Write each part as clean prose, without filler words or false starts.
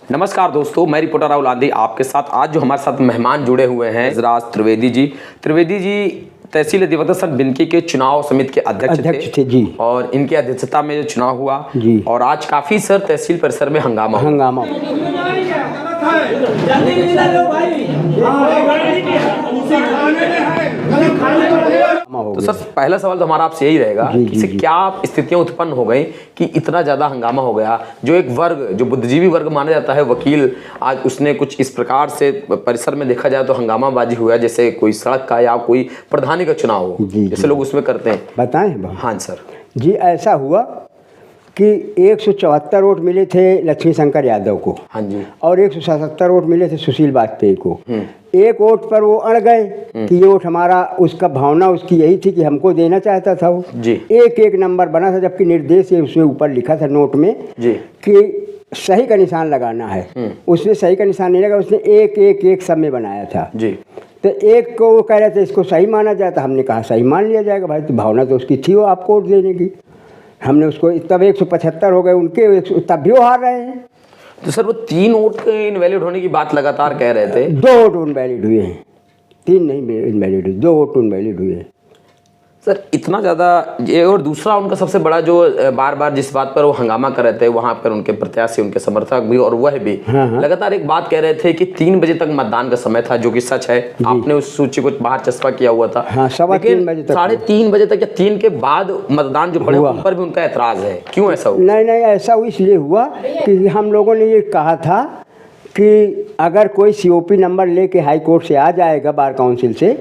नमस्कार दोस्तों, मैं रिपोर्टर राहुल आंधी आपके साथ। आज जो हमारे साथ मेहमान जुड़े हुए हैं राज त्रिवेदी जी। त्रिवेदी जी तहसील अधिवक्ता संघ बिनकी के चुनाव समिति के अध्यक्ष थे जी। और इनकी अध्यक्षता में जो चुनाव हुआ जी। और आज काफी सर तहसील परिसर में हंगामा तो सर पहला सवाल तो हमारा आपसे यही रहेगा कि क्या स्थितियां उत्पन्न हो गई कि इतना ज्यादा हंगामा हो गया। जो एक वर्ग, जो बुद्धिजीवी वर्ग माना जाता है, वकील, आज उसने कुछ इस प्रकार से परिसर में देखा जाए तो हंगामाबाजी हुआ, जैसे कोई सड़क का या कोई प्रधानी का चुनाव हो, जैसे लोग उसमें करते हैं। बताएं? हाँ सर जी, ऐसा हुआ कि 174 वोट मिले थे लक्ष्मी शंकर यादव को। हाँ जी। और 177 वोट मिले थे सुशील वाजपेयी को। एक वोट पर वो अड़ गए कि ये वोट हमारा, उसका भावना उसकी यही थी कि हमको देना चाहता था वो जी। एक एक नंबर बना था, जबकि निर्देश है उसमें ऊपर लिखा था नोट में जी कि सही का निशान लगाना है। उसने सही का निशान नहीं लगा, उसने एक एक एक सब में बनाया था जी। तो एक को वो कह रहे थे इसको सही माना जाए, तो हमने कहा सही मान लिया जाएगा भाई, तो भावना तो उसकी थी वो आपको वोट देने की। हमने उसको, तब 175 हो गए उनके, तब भी वो हार रहे हैं। तो सर वो 3 वोट के इनवैलिड होने की बात लगातार कह रहे थे। 2 वोट इनवैलिड हुए हैं, 3 नहीं इनवैलिड हुए, 2 वोट इनवैलिड हुए हैं सर। इतना ज़्यादा ये। और दूसरा उनका सबसे बड़ा जो बार बार जिस बात पर वो हंगामा कर रहे थे, वहाँ पर उनके प्रत्याशी, उनके समर्थक भी और वह भी लगातार एक बात कह रहे थे कि 3 बजे तक मतदान का समय था, जो कि सच है। आपने उस सूची को बाहर चस्पा किया हुआ था। हाँ, 3:30 बजे तक या 3 के बाद मतदान जो पड़े, उन पर भी उनका ऐतराज है। क्यों ऐसा हुआ? नहीं, ऐसा इसलिए हुआ कि हम लोगों ने ये कहा था कि अगर कोई COP नंबर लेके हाई कोर्ट से आ जाएगा बार काउंसिल से,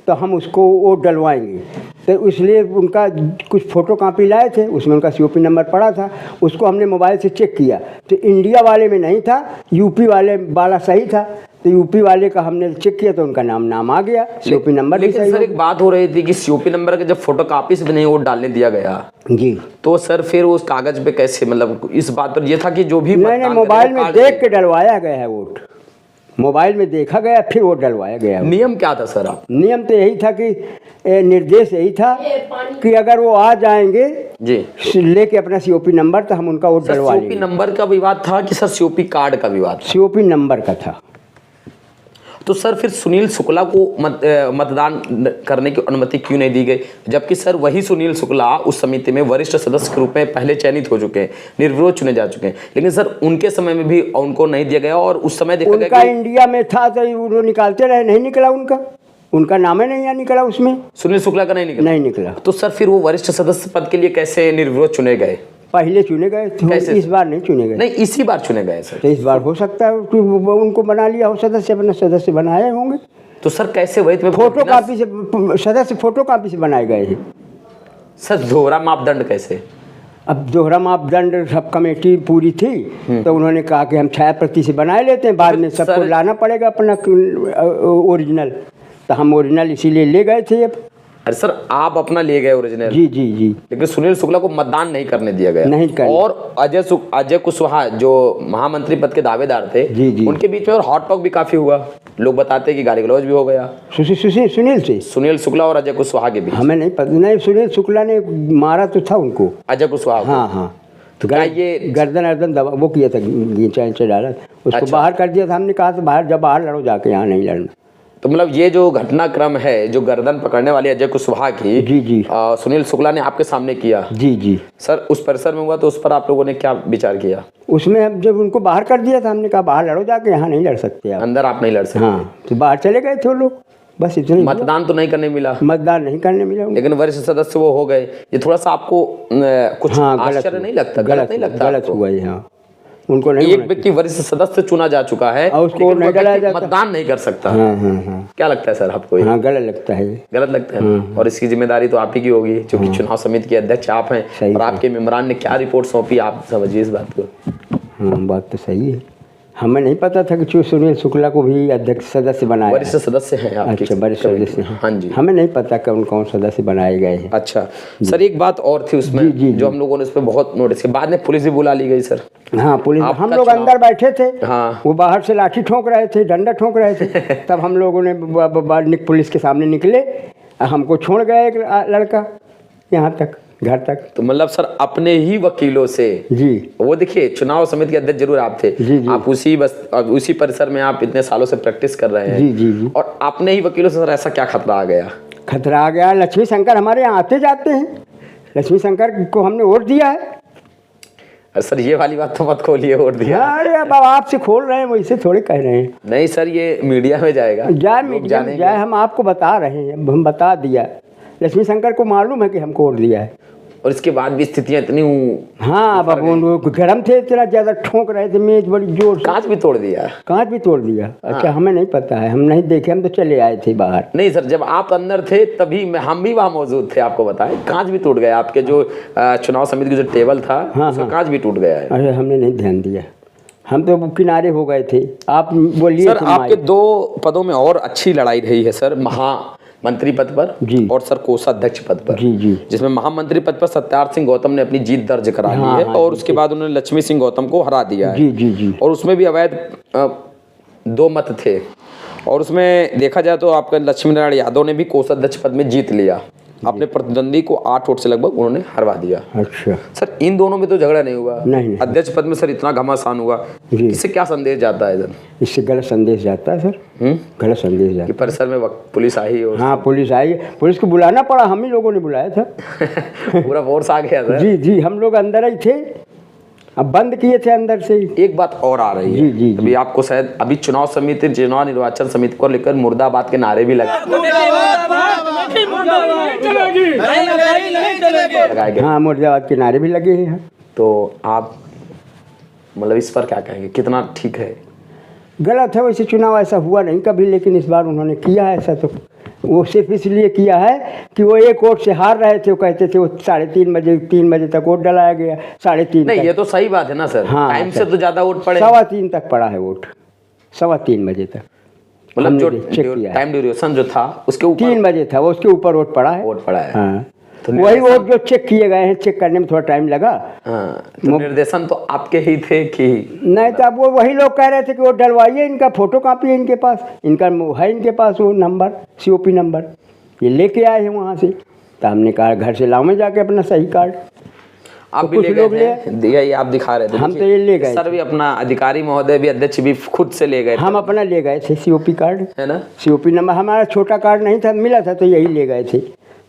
तो हम उसको वोट डलवाएंगे। तो इसलिए उनका कुछ फ़ोटो कापी लाए थे, उसमें उनका COP नंबर पड़ा था। उसको हमने मोबाइल से चेक किया तो इंडिया वाले में नहीं था, यूपी वाला सही था। तो यूपी वाले का हमने चेक किया तो उनका नाम आ गया, COP नंबर। लेकिन सर एक बात हो रही थी कि COP नंबर के जब फोटो कापी से भी नहीं वोट डालने दिया गया जी, तो सर फिर उस कागज पे कैसे, मतलब इस बात पर यह था कि जो भी नहीं, मोबाइल में देख के डलवाया गया है वोट, मोबाइल में देखा गया फिर वोट डलवाया गया। नियम क्या था सर? आप नियम तो यही था कि निर्देश यही था कि अगर वो आ जाएंगे जी लेके अपना COP नंबर, तो हम उनका वोट डलवा लेंगे। COP नंबर का विवाद था कि सर COP कार्ड का विवाद? COP नंबर का था। तो सर फिर सुनील शुक्ला को मतदान करने की अनुमति क्यों नहीं दी गई, जबकि सर वही सुनील शुक्ला उस समिति में वरिष्ठ सदस्य के रूप में पहले चयनित हो चुके हैं, निर्विरोध चुने जा चुके हैं। लेकिन सर उनके समय में भी उनको नहीं दिया गया और उस समय देखा गया इंडिया में था तो वो निकालते रहे, नहीं निकला उनका नाम ही नहीं निकला उसमें, सुनील शुक्ला का नहीं निकला। तो सर फिर वो वरिष्ठ सदस्य पद के लिए कैसे निर्विरोध चुने गए? पहले चुने गए थे, इस बार नहीं चुने गए। नहीं, इसी बार चुने गए सर। तो इस बार हो सकता है उनको बना लिया हो सदस्य, अपने सदस्य बनाए होंगे। तो सर कैसे हुए? फोटो कापी से सदस्य फोटो कापी से बनाए गए हैं सर। दोहरा मापदंड कैसे? अब दोहरा मापदंड सब कमेटी पूरी थी तो उन्होंने कहा कि हम 6% से बनाए लेते हैं, बाद में सबको लाना पड़ेगा अपना ओरिजिनल। तो हम ओरिजिनल इसीलिए ले गए थे। अब अरे सर आप अपना ले गए ओरिजिनल? जी। लेकिन सुनील शुक्ला को मतदान नहीं करने दिया गया। नहीं करने। और अजय कुशवाहा जो महामंत्री पद के दावेदार थे जी, उनके बीच में और हॉट टॉक भी काफी हुआ। लोग बताते हैं कि गाली गलौज भी हो गया सुनील शुक्ला और अजय कुशवाहा के बीच। हमें नहीं पता। नहीं, सुनील शुक्ला ने मारा तो था उनको, अजय कुशवाहा। हाँ। तो क्या ये गर्दन दबा वो किया था, नीचे डाला उसको। अच्छा। बाहर कर दिया था। हमने कहा था बाहर लड़ो जाके, यहाँ नहीं लड़ना। तो मतलब ये जो घटनाक्रम है, जो गर्दन पकड़ने वाली अजय कुशवाहा की जी सुनील शुक्ला ने आपके सामने किया जी सर, उस परिसर में हुआ, तो उस पर आप लोगों ने क्या विचार किया? उसमें जब उनको बाहर कर दिया था, हमने कहा बाहर लड़ो जाके, यहाँ नहीं लड़ सकते आप। अंदर आप नहीं लड़ सकते? हाँ, तो बाहर चले गए थे वो लोग, बस इतने। मतदान तो नहीं करने मिला? मतदान नहीं करने मिला, लेकिन वरिष्ठ सदस्य वो हो गए। ये थोड़ा सा आपको कुछ आश्चर्य नहीं लगता? गलत नहीं लगता? गलत हुआ है। हाँ, उनको नहीं। एक व्यक्ति वरिष्ठ सदस्य चुना जा चुका है और उसको मतदान नहीं कर सकता। हाँ। क्या लगता है सर आपको? हाँ, गलत लगता है। गलत लगता है। और इसकी जिम्मेदारी तो आप ही की होगी, क्योंकि चुनाव समिति के अध्यक्ष आप हैं और आपके मेंबरान ने क्या रिपोर्ट सौंपी, आप समझिए इस बात को। हाँ, बात तो सही है। हमें नहीं पता था कि सुनील शुक्ला को भी अध्यक्ष सदस्य बनाया। वरिष्ठ सदस्य हैं आपके? अच्छा, वरिष्ठ सदस्य। हाँ जी। हमें नहीं पता कौन सदस्य बनाए गए हैं। अच्छा सर, एक बात और थी उसमें जो हम लोगों ने उस पर बहुत नोटिस किया, बाद में पुलिस भी बुला ली गई सर। हाँ, पुलिस। हम लोग अंदर बैठे थे। हाँ, वो बाहर से लाठी ठोक रहे थे, डंडा ठोक रहे थे। तब हम लोगों ने पुलिस के सामने निकले, हमको छोड़ गया एक लड़का यहाँ तक। घर तक। तो मतलब सर अपने ही वकीलों से जी वो देखिए चुनाव समिति के अध्यक्ष जरूर आप थे, जी जी आप उसी परिसर में आप इतने सालों से प्रैक्टिस कर रहे हैं जी जी जी। और अपने ही वकीलों से सर ऐसा क्या खतरा आ गया? खतरा आ गया, लक्ष्मी शंकर हमारे यहाँ आते जाते हैं, लक्ष्मी शंकर को हमने वोट दिया है। सर ये वाली बात तो मत खोलिए, वोट दिया। अरे अब आपसे खोल रहे हैं, वैसे थोड़े कह रहे हैं। नहीं सर ये मीडिया में जाएगा, जाए लोग मीडिया में जानेंगे। जाए, हम आपको बता रहे हैं, हम बता दिया, लक्ष्मी शंकर को मालूम है कि हमको वोट दिया है। और इसके बाद भी स्थितियां इतनी हाँ अब वो लोग गर्म थे, इतना ज़्यादा ठोक रहे थे मेज बड़ी जोर से, कांच भी तोड़ दिया। कांच भी तोड़ दिया। अच्छा हमें नहीं पता है, हम नहीं देखे, हम तो चले आए थे बाहर। नहीं सर जब आप अंदर थे तभी हम भी वहाँ मौजूद थे, आपको बताएं कांच भी टूट गया, आपके जो चुनाव समिति का जो टेबल था उसका कांच भी टूट गया है। अरे हमने नहीं ध्यान दिया, हम तो किनारे हो गए थे। आप बोलिए सर आपके 2 पदों में और अच्छी लड़ाई रही है सर, महामंत्री पद पर जी और सर कोषाध्यक्ष पद पर। जी जी जिसमें महामंत्री पद पर सत्यार्थ सिंह गौतम ने अपनी जीत दर्ज करा ली है और उसके बाद उन्होंने लक्ष्मी सिंह गौतम को हरा दिया है। जी जी जी। और उसमें भी अवैध 2 मत थे और उसमें देखा जाए तो आपका लक्ष्मी नारायण यादव ने भी कोषाध्यक्ष पद में जीत लिया, अपने प्रतिद्वंदी को 8 वोट से लगभग उन्होंने हरवा दिया। अच्छा सर इन दोनों में तो झगड़ा नहीं हुआ, नहीं। अध्यक्ष पद में सर इतना घमासान हुआ, जी। इससे क्या संदेश जाता है सर? इससे गलत संदेश जाता है सर, गलत संदेश जाता कि परिसर में पुलिस आई है। और हाँ पुलिस आई, पुलिस को बुलाना पड़ा, हम ही लोगों ने बुलाया था। पूरा फोर्स आ गया सर। जी जी हम लोग अंदर ही थे, अब बंद किए थे अंदर से ही। एक बात और आ रही है, जी, जी, जी। अभी आपको शायद अभी चुनाव निर्वाचन समिति को लेकर मुर्दाबाद के नारे भी लगाए गए। हाँ मुर्दाबाद के नारे भी लगे हैं। तो आप मतलब इस पर क्या कहेंगे, कितना ठीक है? गलत है, वैसे चुनाव ऐसा हुआ नहीं कभी, लेकिन इस बार उन्होंने किया है ऐसा। तो वो सिर्फ इसलिए किया है कि वो 1 वोट से हार रहे थे, वो कहते थे वो 3:30 बजे तक वोट डलाया गया, 3:30 नहीं ये तो सही बात है ना सर, हाँ, टाइम सर। से तो ज्यादा वोट पड़े, 3:15 तक पड़ा है वोट, 3:15 बजे तक। मतलब जो चेक किया है। टाइम ड्यूरेशन जो था उसके ऊपर 3 बजे था वो, उसके ऊपर वोट पड़ा है। वोट पड़ा है। हाँ तो वही वोट जो चेक किए गए हैं, चेक करने में थोड़ा टाइम लगा। हाँ, तो निर्देशन तो आपके ही थे कि नहीं तो अब वो वही लोग कह रहे थे कि वो डलवाइए, इनका फोटो कॉपी है इनके पास, इनका है इनके पास वो नंबर, COP नंबर, ये लेके आए हैं वहाँ से। तो हमने कहा घर से लाओ में जाके अपना सही कार्ड। आप तो भी कुछ ले लोग गए थे, दिया ये आप दिखा रहे थे, हम देखिए, तो ये ले गए सर भी अपना अधिकारी महोदय भी अध्यक्ष भी खुद से ले गए थे, हम अपना ले गए थे COP कार्ड, है ना? COP number. हमारा छोटा कार्ड नहीं था, मिला था तो यही ले गए थे,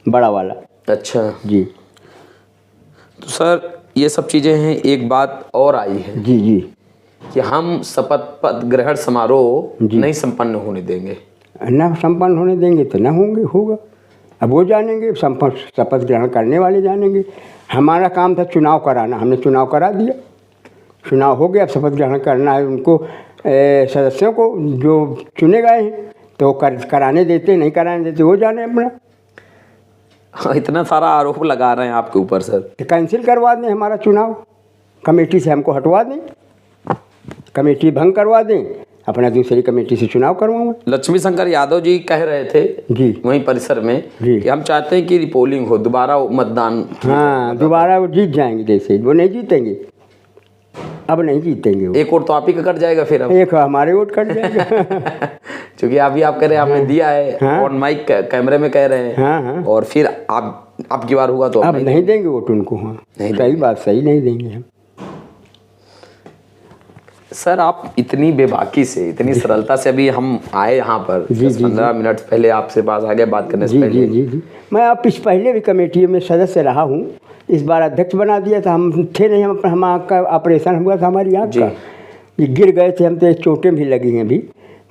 बड़ा वाला। अच्छा जी तो सर ये सब चीजें हैं। एक बात और आई है जी जी कि हम शपथ ग्रहण समारोह नहीं संपन्न होने देंगे। ना संपन्न होने देंगे तो ना होगा। अब वो जानेंगे, शपथ ग्रहण करने वाले जानेंगे। हमारा काम था चुनाव कराना, हमने चुनाव करा दिया, चुनाव हो गया। अब शपथ ग्रहण करना है उनको, सदस्यों को जो चुने गए हैं, तो कराने देते नहीं कराने देते वो जाने अपना। हाँ, इतना सारा आरोप लगा रहे हैं आपके ऊपर सर। तो कैंसिल करवा दें हमारा चुनाव, कमेटी से हमको हटवा दें, कमेटी भंग करवा दें, अपना दूसरी कमेटी से चुनाव करवाऊँ। लक्ष्मी शंकर यादव जी कह रहे थे जी वहीं परिसर में जी। कि हम चाहते हैं कि रिपोलिंग हो, दोबारा मतदान। हाँ दोबारा वो जीत जाएंगे, जैसे वो नहीं जीतेंगे, अब नहीं जीतेंगे वो। एक वोट तो आप ही का कट जाएगा फिर अब, एक हमारे वोट कट जाएगा। क्योंकि अभी आप कह रहे हैं आपने दिया है, हाँ। ऑन माइक कैमरे में कह रहे हैं, हाँ हाँ और फिर आप की बार हुआ तो अब नहीं देंगे वोट उनको। हाँ नहीं सही बात, सही नहीं देंगे हम। सर आप इतनी बेबाकी से, इतनी सरलता से अभी हम आए यहाँ पर, जी, 10-15 मिनट पहले आपसे पास आ गया बात करने से जी पहले। जी जी जी मैं आप इस पहले भी कमेटी में सदस्य रहा हूँ, इस बार अध्यक्ष बना दिया था। हम थे नहीं, हम आँख का ऑपरेशन हुआ था हमारी आँख का, ये गिर गए थे हम, तो चोटें भी लगी हैं अभी।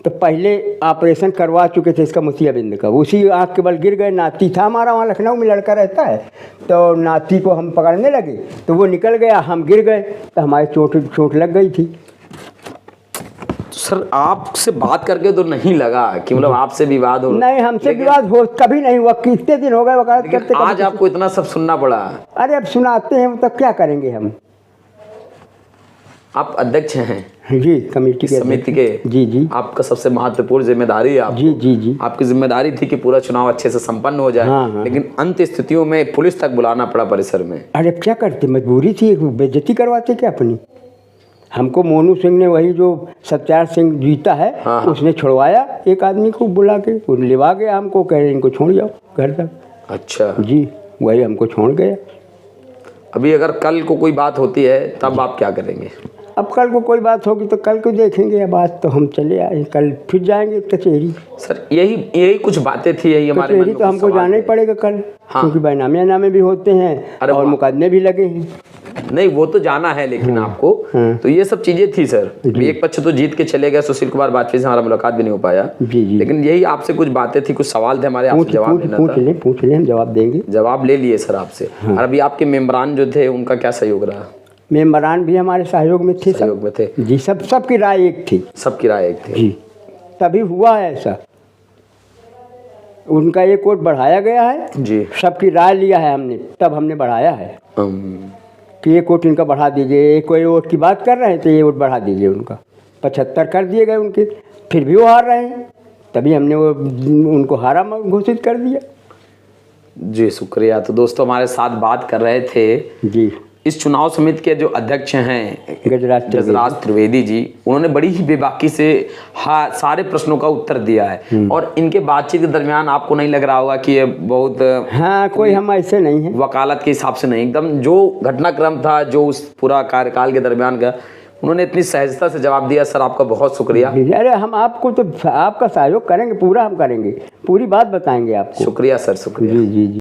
तो पहले ऑपरेशन करवा चुके थे इसका मोतियाबिंद का, उसी आँख के बल गिर गए। नाती था हमारा वहाँ लखनऊ में, लड़का रहता है, तो नाती को हम पकड़ने लगे तो वो निकल गया, हम गिर गए तो हमारी चोट लग गई थी। सर आपसे बात करके तो नहीं लगा कि मतलब आपसे विवाद हो? नहीं हमसे विवाद हो कभी नहीं हुआ, कितने दिन हो गए वकालत करते। आज आपको इतना सब सुनना पड़ा। अरे अब सुनाते हैं तो क्या करेंगे हम। आप अध्यक्ष हैं जी कमेटी के समिति के। जी जी आपका सबसे महत्वपूर्ण जिम्मेदारी है आपको। जी जी जी आपकी जिम्मेदारी थी कि पूरा चुनाव अच्छे से संपन्न हो जाए। हाँ, हाँ। लेकिन अंत स्थितियों में पुलिस तक बुलाना पड़ा परिसर में। अरे क्या करते, मजबूरी थी, बेइज्जती करवाते क्या अपनी। हमको मोनू सिंह ने, वही जो सत्यार्थ सिंह जीता है, हाँ, हाँ। उसने छुड़वाया एक आदमी को बुला के, वो लेवा गया हमको, कह रहे इनको छोड़ जाओ घर तक। अच्छा जी वही हमको छोड़ गया। अभी अगर कल को कोई बात होती है तब आप क्या करेंगे? अब कल को कोई बात होगी तो कल को देखेंगे। अब आज तो हम चले आए, कल फिर जाएंगे कचहरी। सर यही कुछ बातें थी, यही हमारे मन कचहरी में तो कुछ हमको सवाल जाना ही थे। पड़ेगा कल, हाँ। क्योंकि बैनामे भी होते हैं अरे और वाह। मुकदमे भी लगे हैं। नहीं वो तो जाना है, लेकिन आपको तो ये सब चीजें थी सर। अभी एक पक्ष तो जीत के चले गए, सुशील कुमार वाजपेयी से हमारा मुलाकात भी नहीं हो पाया। जी जी, लेकिन यही आपसे कुछ बातें थी, कुछ सवाल थे हमारे, आपसे जवाब लेना था। पूछ ले, हम जवाब देंगे। जवाब ले लिए सर आपसे। और अभी आपके मेंबरान जो थे उनका क्या सहयोग रहा? मेंबरान भी हमारे सहयोग में थे, सहयोग में थे जी। सबकी राय एक थी, सबकी राय एक थी जी। तभी हुआ है ऐसा, उनका एक वोट बढ़ाया गया है जी। सबकी राय लिया है हमने, तब हमने बढ़ाया है कि एक वोट इनका बढ़ा दीजिए। एक कोई वोट की बात कर रहे हैं तो ये वोट बढ़ा दीजिए उनका। 75 कर दिए गए उनके, फिर भी वो हार रहे हैं, तभी हमने वो उनको हारा घोषित कर दिया। जी शुक्रिया। तो दोस्तों हमारे साथ बात कर रहे थे जी इस चुनाव समिति के जो अध्यक्ष हैं गजराज त्रिवेदी जी। उन्होंने बड़ी ही बेबाकी से सारे प्रश्नों का उत्तर दिया है, और इनके बातचीत के दरमियान आपको नहीं लग रहा होगा कि ये बहुत हाँ, कोई हम ऐसे नहीं है, वकालत के हिसाब से नहीं, एकदम जो घटनाक्रम था जो उस पूरा कार्यकाल के दरमियान का, उन्होंने इतनी सहजता से जवाब दिया। सर आपका बहुत शुक्रिया। अरे हम आपको तो आपका सहयोग करेंगे, पूरा हम करेंगे, पूरी बात बताएंगे आपको। शुक्रिया सर, शुक्रिया। जी जी जी।